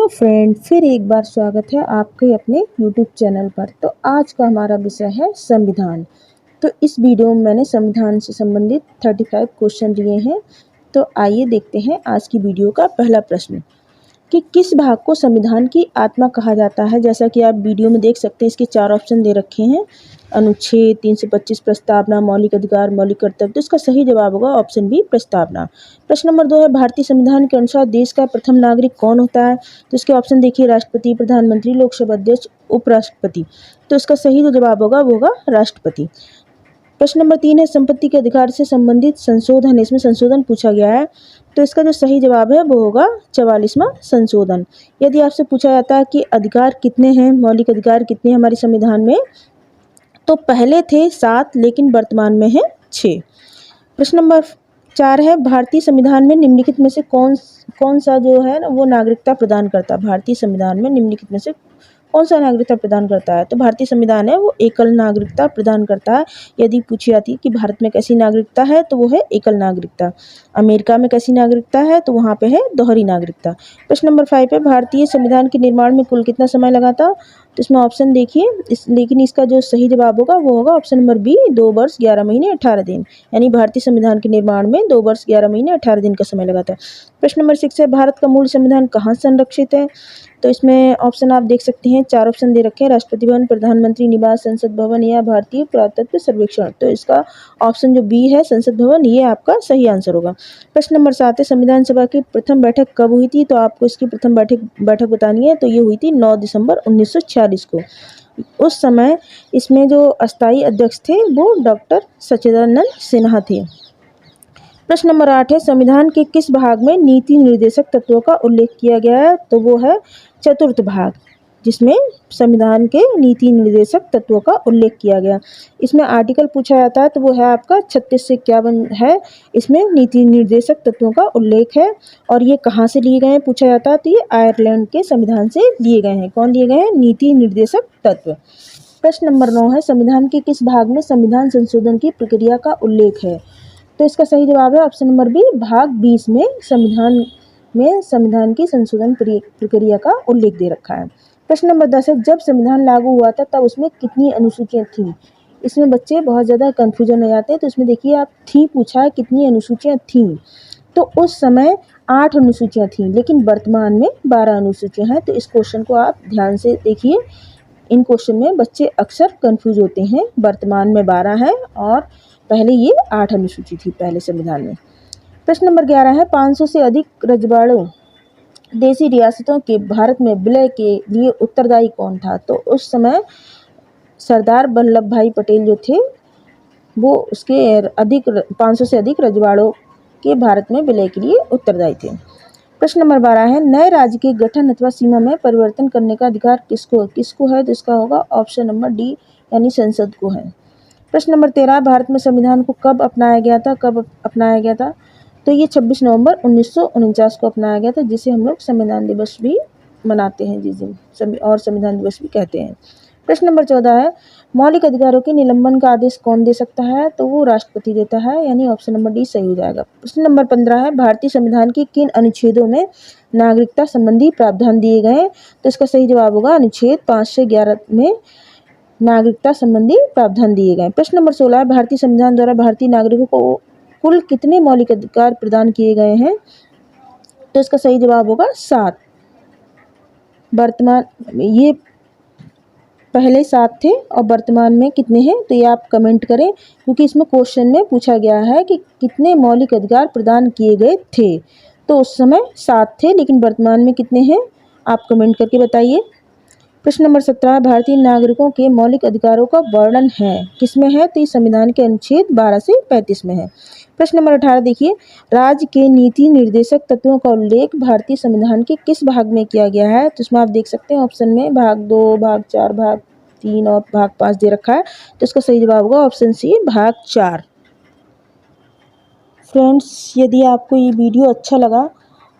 Hello friend, फिर एक बार स्वागत है आपके अपने यूट्यूब चैनल पर। तो आज का हमारा विषय है संविधान। तो इस वीडियो में मैंने संविधान से संबंधित 35 क्वेश्चन लिए हैं। तो आइए देखते हैं आज की वीडियो का पहला प्रश्न कि किस भाग को संविधान की आत्मा कहा जाता है। जैसा कि आप वीडियो में देख सकते हैं, इसके 4 ऑप्शन दे रखे हैं: अनुच्छेद, 325, प्रस्तावना, मौलिक अधिकार, मौलिक कर्तव्य। तो इसका सही जवाब होगा ऑप्शन बी, प्रस्तावना। प्रश्न नंबर 2 है, भारतीय संविधान के अनुसार देश का प्रथम नागरिक कौन होता है। तो इसके ऑप्शन देखिए: राष्ट्रपति, प्रधानमंत्री, लोकसभा अध्यक्ष, उपराष्ट्रपति। तो इसका सही जो जवाब होगा वो होगा राष्ट्रपति। प्रश्न नंबर 3 है, संपत्ति के अधिकार से संबंधित संशोधन। इसमें संशोधन पूछा गया है, तो इसका जो सही जवाब है वो होगा 44वां संशोधन। यदि आपसे पूछा जाता है कि अधिकार कितने हैं, मौलिक अधिकार कितने हैं हमारे संविधान में, तो पहले थे 7 लेकिन वर्तमान में है 6। प्रश्न नंबर 4 है, भारतीय संविधान में निम्नलिखित में से कौन सा जो है ना वो नागरिकता प्रदान करता है। भारतीय संविधान में निम्नलिखित में से कौन सा नागरिकता प्रदान करता है। तो भारतीय संविधान है वो एकल नागरिकता प्रदान करता है। यदि पूछी जाती है कि भारत में कैसी नागरिकता है, तो वो है एकल नागरिकता। अमेरिका में कैसी नागरिकता है, तो वहाँ पे है दोहरी नागरिकता। प्रश्न नंबर 5 है, भारतीय संविधान के निर्माण में कुल कितना समय लगा था। तो इसमें ऑप्शन देखिए, लेकिन इसका जो सही जवाब होगा वो होगा ऑप्शन नंबर बी, 2 वर्ष 11 महीने 18 दिन। यानी भारतीय संविधान के निर्माण में 2 वर्ष 11 महीने 18 दिन का समय लगा था। प्रश्न नंबर 6 है, भारत का मूल संविधान कहाँ संरक्षित है। तो इसमें ऑप्शन आप देख सकते हैं, 4 ऑप्शन दे रखे हैं: राष्ट्रपति भवन, प्रधानमंत्री निवास, संसद भवन या भारतीय पुरातत्व सर्वेक्षण। तो इसका ऑप्शन जो बी है, संसद भवन, ये आपका सही आंसर होगा। प्रश्न नंबर 7 है, संविधान सभा की प्रथम बैठक कब हुई थी। तो आपको इसकी प्रथम बैठक बतानी है। तो ये हुई थी 9 दिसंबर 1946 को। उस समय इसमें जो अस्थायी अध्यक्ष थे वो डॉक्टर सच्चिदानंद सिन्हा थे। प्रश्न नंबर 8 है, संविधान के किस भाग में नीति निर्देशक तत्वों का उल्लेख किया गया है। तो वो है चतुर्थ भाग, जिसमें संविधान के नीति निर्देशक तत्वों का उल्लेख किया गया। इसमें आर्टिकल पूछा जाता है, तो वो है आपका 36 से 51 है। इसमें नीति निर्देशक तत्वों का उल्लेख है। और ये कहाँ से लिए गए हैं पूछा जाता है, तो ये आयरलैंड के संविधान से लिए गए हैं। कौन लिए गए हैं? नीति निर्देशक तत्व। प्रश्न नंबर 9 है, संविधान के किस भाग में संविधान संशोधन की प्रक्रिया का उल्लेख है। तो इसका सही जवाब है ऑप्शन नंबर बी, भाग 20 में संविधान की संशोधन प्रक्रिया का उल्लेख दे रखा है। प्रश्न नंबर 10 है, जब संविधान लागू हुआ था तब उसमें कितनी अनुसूचियां थीं। इसमें बच्चे बहुत ज़्यादा कन्फ्यूजन हो जाते हैं। तो इसमें देखिए, आप थी पूछा है, कितनी अनुसूचियां थीं। तो उस समय 8 अनुसूचियां थीं, लेकिन वर्तमान में 12 अनुसूचियां हैं। तो इस क्वेश्चन को आप ध्यान से देखिए। इन क्वेश्चन में बच्चे अक्सर कन्फ्यूज होते हैं। वर्तमान में 12 है और पहले ये 8 अनुसूची थी पहले संविधान में। प्रश्न नंबर 11 है, 500 से अधिक रजवाड़ों देशी रियासतों के भारत में विलय के लिए उत्तरदायी कौन था। तो उस समय सरदार वल्लभ भाई पटेल जो थे वो उसके 500 से अधिक रजवाड़ों के भारत में विलय के लिए उत्तरदायी थे। प्रश्न नंबर 12 है, नए राज्य के गठन अथवा सीमा में परिवर्तन करने का अधिकार किसको है। तो इसका होगा ऑप्शन नंबर डी, यानी संसद को है। प्रश्न नंबर 13, भारत में संविधान को कब अपनाया गया था। तो ये 26 नवंबर 1949 को अपनाया गया था, जिसे हम लोग संविधान दिवस भी मनाते हैं जिस दिन, और संविधान दिवस भी कहते हैं। प्रश्न नंबर 14 है, मौलिक अधिकारों के निलंबन का आदेश कौन दे सकता है। तो वो राष्ट्रपति देता है, यानी ऑप्शन नंबर डी सही हो जाएगा। प्रश्न नंबर 15 है, भारतीय संविधान के किन अनुच्छेदों में नागरिकता संबंधी प्रावधान दिए गए हैं। तो इसका सही जवाब होगा अनुच्छेद 5 से 11 में नागरिकता संबंधी प्रावधान दिए गए। प्रश्न नंबर 16 है, भारतीय संविधान द्वारा भारतीय नागरिकों को कुल कितने मौलिक अधिकार प्रदान किए गए हैं। तो इसका सही जवाब होगा 7। वर्तमान ये पहले 7 थे और वर्तमान में कितने हैं, तो ये आप कमेंट करें, क्योंकि इसमें क्वेश्चन में पूछा गया है कि कितने मौलिक अधिकार प्रदान किए गए थे। तो उस समय 7 थे, लेकिन वर्तमान में कितने हैं आप कमेंट करके बताइए। प्रश्न नंबर 17, भारतीय नागरिकों के मौलिक अधिकारों का वर्णन है किसमें है। तो इस संविधान के अनुच्छेद 12 से 35 में है। प्रश्न नंबर 18 देखिए, राज्य के नीति निर्देशक तत्वों का उल्लेख भारतीय संविधान के किस भाग में किया गया है। तो इसमें आप देख सकते हैं ऑप्शन में भाग 2, भाग 4, भाग 3 और भाग 5 दे रखा है। तो इसका सही जवाब होगा ऑप्शन सी, भाग 4। फ्रेंड्स, यदि आपको ये वीडियो अच्छा लगा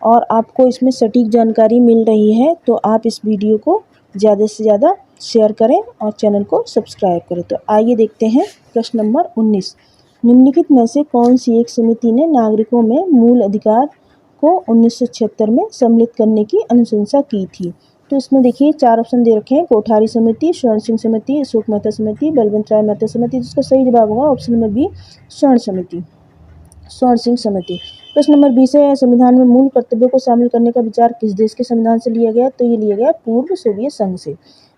और आपको इसमें सटीक जानकारी मिल रही है, तो आप इस वीडियो को ज़्यादा से ज़्यादा शेयर करें और चैनल को सब्सक्राइब करें। तो आइए देखते हैं प्रश्न नंबर 19, निम्नलिखित में से कौन सी एक समिति ने नागरिकों में मूल अधिकार को 1976 में सम्मिलित करने की अनुशंसा की थी। तो इसमें देखिए 4 ऑप्शन दे रखे हैं, कोठारी समिति, स्वर्ण सिंह समिति, अशोक मेहता समिति, बलवंत राय मेहता समिति। जिसका सही जवाब होगा ऑप्शन नंबर बी, स्वर्ण सिंह समिति। प्रश्न नंबर 20 है, संविधान में मूल कर्तव्यों को शामिल करने का विचार किस देश के संविधान से लिया गया? तो ये लिया गया पूर्व सोवियत संघ से।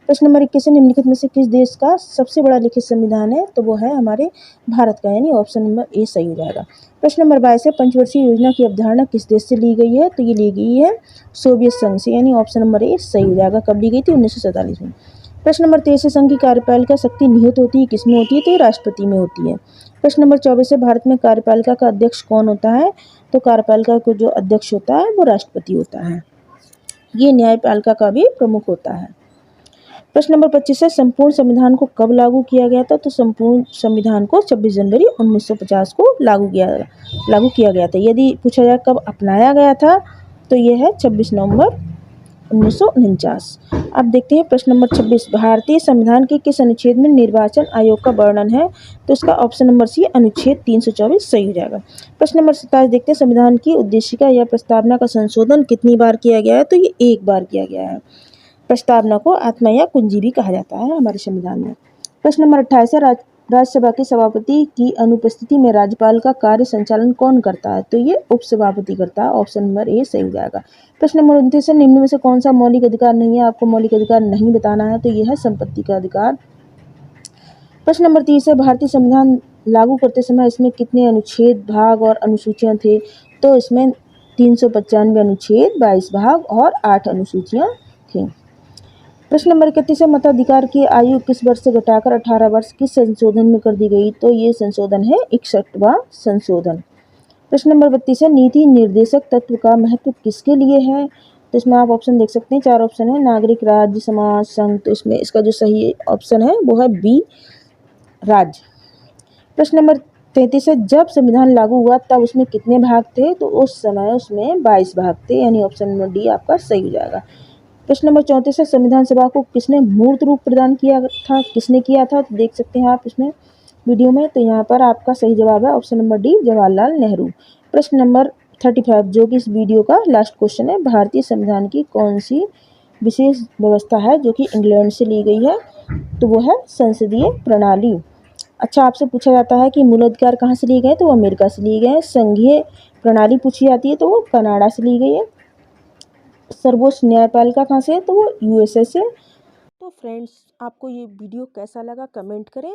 प्रश्न नंबर 21 है, निम्नलिखित में से किस देश का सबसे बड़ा लिखित संविधान है? तो वो है हमारे भारत का, यानी ऑप्शन नंबर ए सही हो जाएगा। प्रश्न नंबर 22 है, पंचवर्षीय योजना की अवधारणा किस देश से ली गई है? तो ये ली गई है सोवियत संघ से, यानी ऑप्शन नंबर ए सही हो जाएगा। कब ली गई थी? 1947 में। प्रश्न नंबर 23 है, संघ की कार्यपालिका शक्ति निहित होती है किसमें होती है? तो ये राष्ट्रपति में होती है। प्रश्न नंबर 24 है, भारत में कार्यपालिका का अध्यक्ष कौन होता है? तो कार्यपालिका को जो अध्यक्ष होता है वो राष्ट्रपति होता है। ये न्यायपालिका का भी प्रमुख होता है। प्रश्न नंबर 25 है, संपूर्ण संविधान को कब लागू किया गया था? तो संपूर्ण संविधान को 26 जनवरी 1950 को लागू किया गया था। यदि पूछा जाए कब अपनाया गया था, तो यह है 26 नवंबर 1949। अब देखते हैं प्रश्न नंबर 26, भारतीय संविधान के किस अनुच्छेद में निर्वाचन आयोग का वर्णन है? तो इसका ऑप्शन नंबर सी, अनुच्छेद 324 सही हो जाएगा। प्रश्न नंबर 27 देखते हैं, संविधान की उद्देशिका या प्रस्तावना का संशोधन कितनी बार किया गया है? तो ये एक बार किया गया है। प्रस्तावना को आत्मा या कुंजी भी कहा जाता है हमारे संविधान में। प्रश्न नंबर 28 है, राज्यसभा के सभापति की अनुपस्थिति में राज्यपाल का कार्य संचालन कौन करता है? तो ये उपसभापति करता है। ऑप्शन नंबर ए सही हो जाएगा। प्रश्न नंबर 29 है, निम्न में से कौन सा मौलिक अधिकार नहीं है? आपको मौलिक अधिकार नहीं बताना है, तो ये है संपत्ति का अधिकार। प्रश्न नंबर 30 है, भारतीय संविधान लागू करते समय इसमें कितने अनुच्छेद, भाग और अनुसूचियां थे? तो इसमें 395 अनुच्छेद, 22 भाग और 8 अनुसूचियां थी। प्रश्न नंबर 31 है, मताधिकार की आयु किस वर्ष से घटाकर 18 वर्ष किस संशोधन में कर दी गई? तो ये संशोधन है 61वां संशोधन। प्रश्न नंबर 32 है, नीति निर्देशक तत्व का महत्व किसके लिए है? तो इसमें आप ऑप्शन देख सकते हैं, 4 ऑप्शन है, नागरिक, राज्य, समाज, संघ। तो इसमें इसका जो सही ऑप्शन है वो है बी, राज्य। प्रश्न नंबर 33 है, जब संविधान लागू हुआ तब उसमें कितने भाग थे? तो उस समय उसमें 22 भाग थे, यानी ऑप्शन नंबर डी आपका सही हो जाएगा। प्रश्न नंबर 34 है, संविधान सभा को किसने मूर्त रूप प्रदान किया था? किसने किया था? तो देख सकते हैं आप इसमें वीडियो में। तो यहाँ पर आपका सही जवाब है option number D, Jawaharlal Nehru. प्रश्न नंबर 35 जो कि इस वीडियो का लास्ट क्वेश्चन है, भारतीय संविधान की कौन सी विशेष व्यवस्था है जो कि इंग्लैंड से ली गई है? तो वो है संसदीय प्रणाली। अच्छा, आपसे पूछा जाता है कि मूल अधिकार कहाँ से लिए गए? तो वो अमेरिका से लिए गए हैं। संघीय प्रणाली पूछी जाती है तो वो कनाडा से ली गई है। सर्वोच्च न्यायपालिका कहाँ से है? तो वो यूएसए से। तो फ्रेंड्स, आपको ये वीडियो कैसा लगा कमेंट करें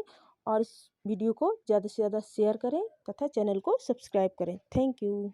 और इस वीडियो को ज़्यादा से ज़्यादा शेयर करें तथा चैनल को सब्सक्राइब करें। Thank you.